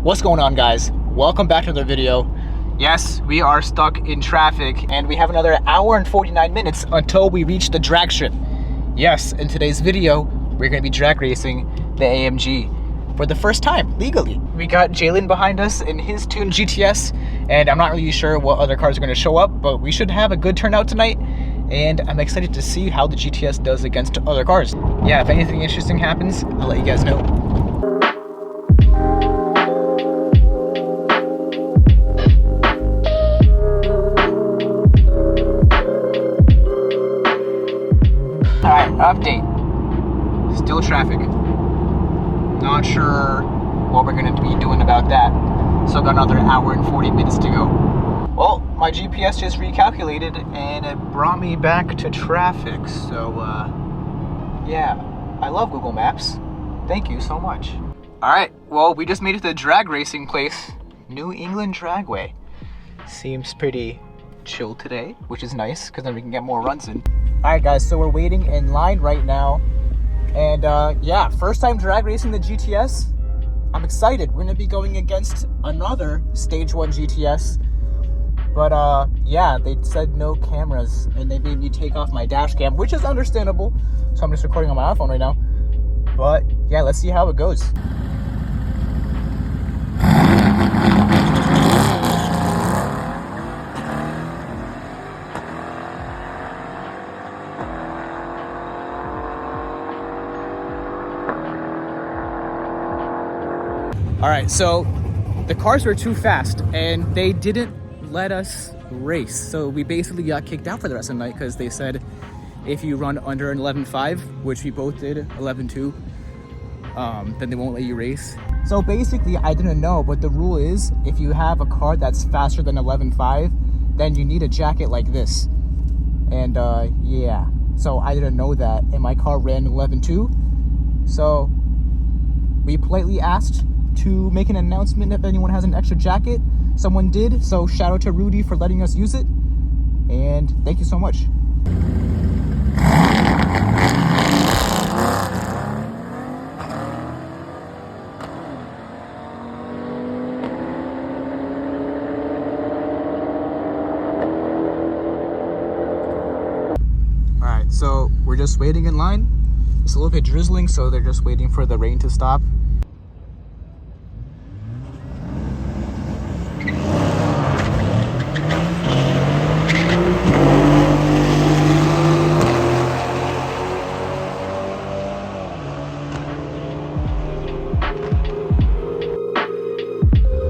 What's going on, guys? Welcome back to another video. Yes, we are stuck in traffic and we have another hour and 49 minutes until we reach the drag strip. Yes, in today's video, we're going to be drag racing the AMG for the first time, legally. We got Jalen behind us in his tuned GTS, and I'm not really sure what other cars are going to show up, but we should have a good turnout tonight, and I'm excited to see how the GTS does against other cars. Yeah, if anything interesting happens, I'll let you guys know. Alright, update. Still traffic. Not sure what we're going to be doing about that. Still got another hour and 40 minutes to go. Well, my GPS just recalculated and it brought me back to traffic. So, yeah, I love Google Maps. Thank you so much. Alright, well, we just made it to the drag racing place, New England Dragway. Seems pretty chill today, which is nice because then we can get more runs in. Alright guys, so we're waiting in line right now, and yeah, first time drag racing the GTS. I'm excited. We're gonna be going against another stage 1 GTS, but yeah, they said no cameras and they made me take off my dash cam, which is understandable, so I'm just recording on my iPhone right now. But yeah, let's see how it goes. All right, so the cars were too fast and they didn't let us race. So we basically got kicked out for the rest of the night because they said if you run under an 11.5, which we both did, 11.2, then they won't let you race. So basically, I didn't know, but the rule is if you have a car that's faster than 11.5, then you need a jacket like this. And yeah, so I didn't know that, and my car ran 11.2. So we politely asked to make an announcement if anyone has an extra jacket. Someone did, so shout out to Rudy for letting us use it, and thank you so much. Alright, so we're just waiting in line. It's a little bit drizzling, so they're just waiting for the rain to stop